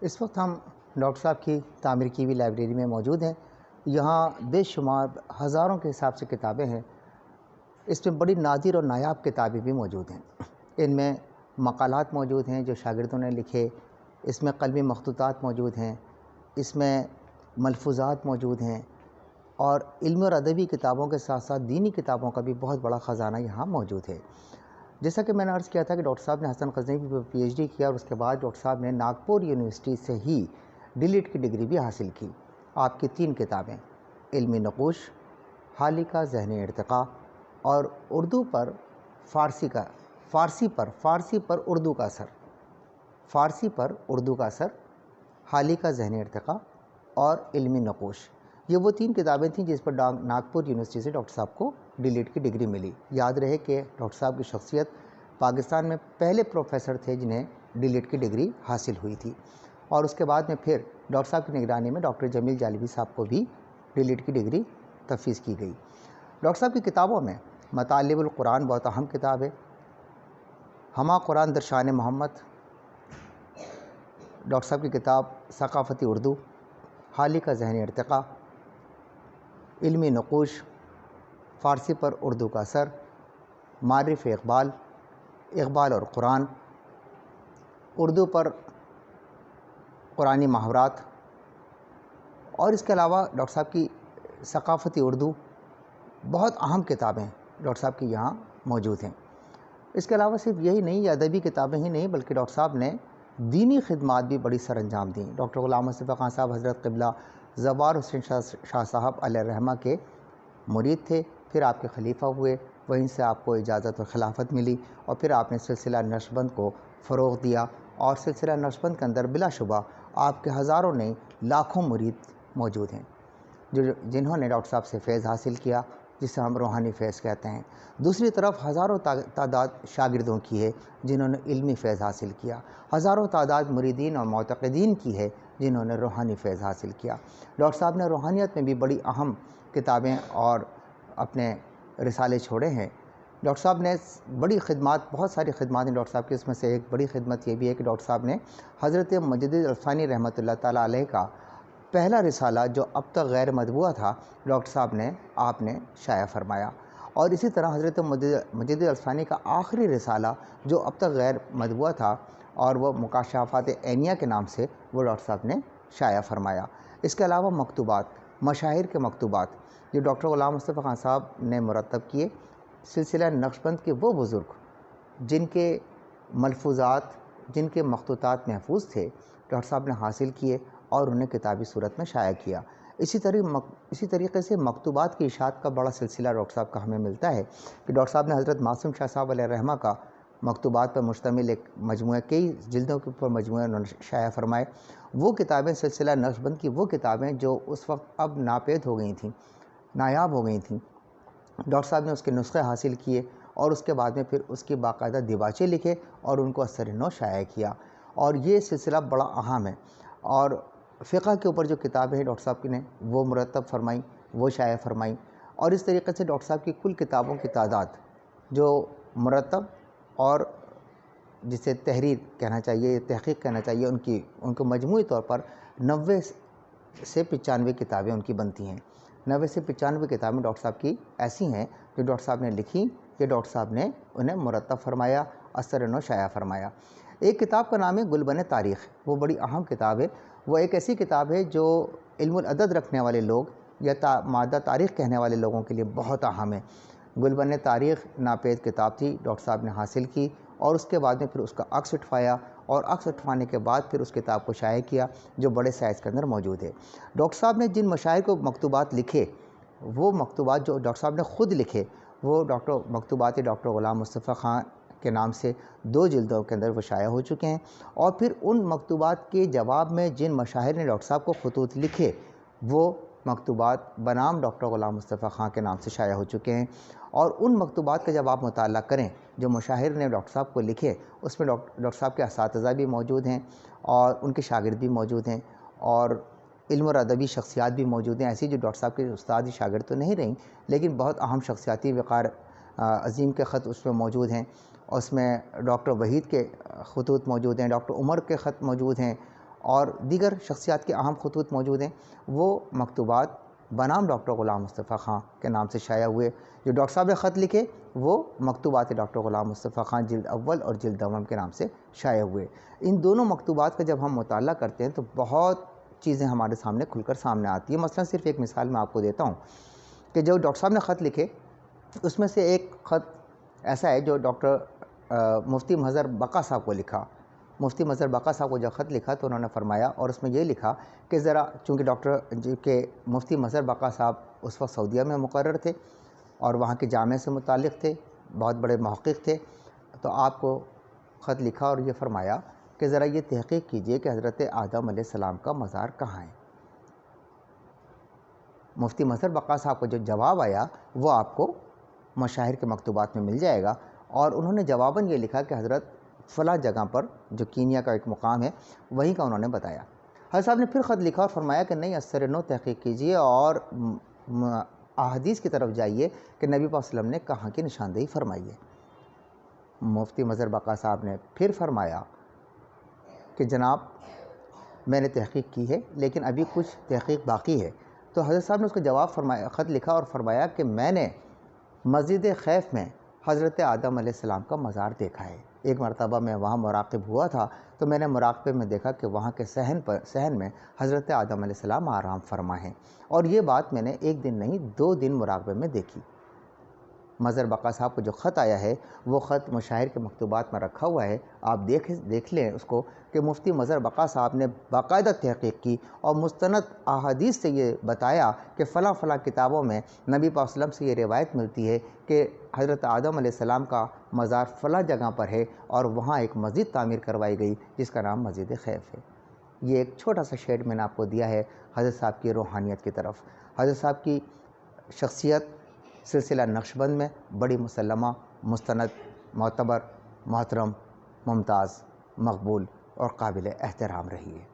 اس وقت ہم ڈاکٹر صاحب کی تعمیر کی ہوئی لائبریری میں موجود ہیں۔ یہاں بے شمار ہزاروں کے حساب سے کتابیں ہیں۔ اس میں بڑی نادر اور نایاب کتابیں بھی موجود ہیں۔ ان میں مقالات موجود ہیں جو شاگردوں نے لکھے، اس میں قلمی مخطوطات موجود ہیں، اس میں ملفوظات موجود ہیں، اور علمی اور ادبی کتابوں کے ساتھ ساتھ دینی کتابوں کا بھی بہت بڑا خزانہ یہاں موجود ہے۔ جیسا کہ میں نے عرض کیا تھا کہ ڈاکٹر صاحب نے حسن غزنوی پر پی ایچ ڈی کیا، اور اس کے بعد ڈاکٹر صاحب نے ناگپور یونیورسٹی سے ہی ڈی لٹ کی ڈگری بھی حاصل کی۔ آپ کی 3 کتابیں علمی نقوش، حالی کا ذہنی ارتقاء، اور اردو پر فارسی پر اردو کا اثر، حالی کا ذہنی ارتقاء اور علمی نقوش، یہ وہ 3 کتابیں تھیں جس پر ناگپور یونیورسٹی سے ڈاکٹر صاحب کو ڈی لٹ کی ڈگری ملی۔ یاد رہے کہ ڈاکٹر صاحب کی شخصیت پاکستان میں پہلے پروفیسر تھے جنہیں ڈی لٹ کی ڈگری حاصل ہوئی تھی، اور اس کے بعد میں پھر ڈاکٹر صاحب کی نگرانی میں ڈاکٹر جمیل جالبی صاحب کو بھی ڈی لٹ کی ڈگری تفویض کی گئی۔ ڈاکٹر صاحب کی کتابوں میں مطالب القرآن بہت اہم کتاب ہے، ہمہ قرآن در شان محمد، ڈاکٹر صاحب کی کتاب ثقافتی اردو، حالی کا ذہنی ارتقاء، علمی نقوش، فارسی پر اردو کا اثر، معرف اقبال، اقبال اور قرآن، اردو پر قرآنی محاورات، اور اس کے علاوہ ڈاکٹر صاحب کی ثقافتی اردو، بہت اہم کتابیں ڈاکٹر صاحب کی یہاں موجود ہیں۔ اس کے علاوہ صرف یہی نہیں، یہ ادبی کتابیں ہی نہیں بلکہ ڈاکٹر صاحب نے دینی خدمات بھی بڑی سر انجام دیں۔ ڈاکٹر غلام مصطفیٰ خان صاحب حضرت قبلہ زوار حسین شاہ صاحب علیہ الرحمہ کے مرید تھے، پھر آپ کے خلیفہ ہوئے، وہیں سے آپ کو اجازت اور خلافت ملی، اور پھر آپ نے سلسلہ نقشبند کو فروغ دیا، اور سلسلہ نقشبند کے اندر بلا شبہ آپ کے ہزاروں نہیں لاکھوں مرید موجود ہیں جنہوں نے ڈاکٹر صاحب سے فیض حاصل کیا، جسے ہم روحانی فیض کہتے ہیں۔ دوسری طرف ہزاروں تعداد شاگردوں کی ہے جنہوں نے علمی فیض حاصل کیا، ہزاروں تعداد مریدین اور معتقدین کی ہے جنہوں نے روحانی فیض حاصل کیا۔ ڈاکٹر صاحب نے روحانیت میں بھی بڑی اہم کتابیں اور اپنے رسالے چھوڑے ہیں۔ ڈاکٹر صاحب نے بڑی خدمات، بہت ساری خدمات ہیں ڈاکٹر صاحب کی، اس میں سے ایک بڑی خدمت یہ بھی ہے کہ ڈاکٹر صاحب نے حضرت مجدد الفانی رحمۃ اللہ تعالیٰ علیہ کا پہلا رسالہ جو اب تک غیر مطبوعہ تھا، ڈاکٹر صاحب نے آپ نے شائع فرمایا، اور اسی طرح حضرت مجدد الفانی کا آخری رسالہ جو اب تک غیر مطبوعہ تھا اور وہ مکاشفات عینیہ کے نام سے، وہ ڈاکٹر صاحب نے شائع فرمایا۔ اس کے علاوہ مکتوبات، مشاہیر کے مکتوبات جو ڈاکٹر غلام مصطفیٰ خان صاحب نے مرتب کیے، سلسلہ نقشبند کے وہ بزرگ جن کے ملفوظات، جن کے مخطوطات محفوظ تھے، ڈاکٹر صاحب نے حاصل کیے اور انہیں کتابی صورت میں شائع کیا۔ اسی طریقے سے مکتوبات کی اشاعت کا بڑا سلسلہ ڈاکٹر صاحب کا ہمیں ملتا ہے کہ ڈاکٹر صاحب نے حضرت معصوم شاہ صاحب علیہ الرحمہ کا مکتوبات پر مشتمل ایک مجموعہ، کئی جلدوں کے اوپر مجموعہ انہوں نے شائع فرمائے۔ وہ کتابیں سلسلہ نقشبند کی وہ کتابیں جو اس وقت اب ناپید ہو گئی تھیں، نایاب ہو گئی تھیں، ڈاکٹر صاحب نے اس کے نسخے حاصل کیے، اور اس کے بعد میں پھر اس کی باقاعدہ دیباچے لکھے اور ان کو اثر نو شائع کیا، اور یہ سلسلہ بڑا اہم ہے۔ اور فقہ کے اوپر جو کتابیں ہیں ڈاکٹر صاحب کی نے وہ مرتب فرمائیں، وہ شائع فرمائیں، اور اس طریقے سے ڈاکٹر صاحب کی کل کتابوں کی تعداد جو مرتب اور جسے تحریر کہنا چاہیے، تحقیق کہنا چاہیے، ان کو مجموعی طور پر 90 سے 95 کتابیں ان کی بنتی ہیں۔ 90 سے 95 کتابیں ڈاکٹر صاحب کی ایسی ہیں جو ڈاکٹر صاحب نے لکھی، کہ ڈاکٹر صاحب نے انہیں مرتب فرمایا، اثر نو شائع فرمایا۔ ایک کتاب کا نام ہے گلبن تاریخ، وہ بڑی اہم کتاب ہے۔ وہ ایک ایسی کتاب ہے جو علم العدد رکھنے والے لوگ یا مادہ تاریخ کہنے والے لوگوں کے لیے بہت اہم ہے۔ گلبن تاریخ ناپید کتاب تھی، ڈاکٹر صاحب نے حاصل کی، اور اس کے بعد میں پھر اس کا عکس اٹھوایا، اور عکس اٹھوانے کے بعد پھر اس کتاب کو شائع کیا جو بڑے سائز کے اندر موجود ہے۔ ڈاکٹر صاحب نے جن مشاہیر کو مکتوبات لکھے، وہ مکتوبات جو ڈاکٹر صاحب نے خود لکھے، وہ مکتوبات ڈاکٹر غلام مصطفیٰ خان کے نام سے 2 جلدوں کے اندر وہ شائع ہو چکے ہیں، اور پھر ان مکتوبات کے جواب میں جن مشاہیر نے ڈاکٹر صاحب کو خطوط لکھے، وہ مکتوبات بنام ڈاکٹر غلام مصطفیٰ خان کے نام سے شائع ہو چکے ہیں۔ اور ان مکتوبات کا جب آپ مطالعہ کریں جو مشاہیر نے ڈاکٹر صاحب کو لکھے، اس میں ڈاکٹر صاحب کے اساتذہ بھی موجود ہیں، اور ان کے شاگرد بھی موجود ہیں، اور علم اور ادبی شخصیات بھی موجود ہیں، ایسی جو ڈاکٹر صاحب کے استاد شاگرد تو نہیں رہیں، لیکن بہت اہم شخصیاتی وقار عظیم کے خط اس میں موجود ہیں، اور اس میں ڈاکٹر وحید کے خطوط موجود ہیں، ڈاکٹر عمر کے خط موجود ہیں، اور دیگر شخصیات کے اہم خطوط موجود ہیں، وہ مکتوبات بنام ڈاکٹر غلام مصطفیٰ خان کے نام سے شائع ہوئے۔ جو ڈاکٹر صاحب نے خط لکھے وہ مکتوبات ڈاکٹر غلام مصطفیٰ خان جلد اول اور جلد دوم کے نام سے شائع ہوئے۔ ان دونوں مکتوبات کا جب ہم مطالعہ کرتے ہیں تو بہت چیزیں ہمارے سامنے کھل کر سامنے آتی ہیں۔ مثلا صرف ایک مثال میں آپ کو دیتا ہوں کہ جو ڈاکٹر صاحب نے خط لکھے اس میں سے ایک خط ایسا ہے جو ڈاکٹر مفتی مظہر بقا صاحب کو لکھا۔ مفتی مظہر بقا صاحب کو جب خط لکھا تو انہوں نے فرمایا، اور اس میں یہ لکھا کہ ذرا چونکہ مفتی مظہر بقا صاحب اس وقت سعودیہ میں مقرر تھے اور وہاں کے جامعہ سے متعلق تھے، بہت بڑے محقق تھے، تو آپ کو خط لکھا اور یہ فرمایا کہ ذرا یہ تحقیق کیجئے کہ حضرت آدم علیہ السلام کا مزار کہاں ہے۔ مفتی مظہر بقا صاحب کو جو جواب آیا وہ آپ کو مشاہیر کے مکتوبات میں مل جائے گا، اور انہوں نے جواباً یہ لکھا کہ حضرت فلاں جگہ پر جو کینیا کا ایک مقام ہے وہیں کا انہوں نے بتایا۔ حضرت صاحب نے پھر خط لکھا اور فرمایا کہ نہیں، اثر نو تحقیق کیجئے اور احادیث کی طرف جائیے کہ نبی پاک صلی اللہ علیہ وسلم نے کہاں کی نشاندہی فرمائی ہے۔ مفتی مظہر بقا صاحب نے پھر فرمایا کہ جناب میں نے تحقیق کی ہے لیکن ابھی کچھ تحقیق باقی ہے۔ تو حضرت صاحب نے اس کو جواب خط لکھا اور فرمایا کہ میں نے مسجد خیف میں حضرت آدم علیہ السلام کا مزار دیکھا ہے۔ ایک مرتبہ میں وہاں مراقب ہوا تھا تو میں نے مراقبے میں دیکھا کہ وہاں کے صحن میں حضرت آدم علیہ السلام آرام فرما ہیں، اور یہ بات میں نے ایک دن نہیں 2 دن مراقبے میں دیکھی۔ مظہر بقا صاحب کو جو خط آیا ہے وہ خط مشاہیر کے مکتوبات میں رکھا ہوا ہے، آپ دیکھ لیں اس کو کہ مفتی مظہر بقا صاحب نے باقاعدہ تحقیق کی اور مستند احادیث سے یہ بتایا کہ فلاں فلاں کتابوں میں نبی پاک صلی اللہ علیہ وسلم سے یہ روایت ملتی ہے کہ حضرت آدم علیہ السلام کا مزار فلاں جگہ پر ہے اور وہاں ایک مسجد تعمیر کروائی گئی جس کا نام مسجد خیف ہے۔ یہ ایک چھوٹا سا شیڈ میں نے آپ کو دیا ہے حضرت صاحب کی روحانیت کی طرف۔ حضرت صاحب کی شخصیت سلسلہ نقشبند میں بڑی مسلمہ، مستند، معتبر، محترم، ممتاز، مقبول اور قابل احترام رہی ہے۔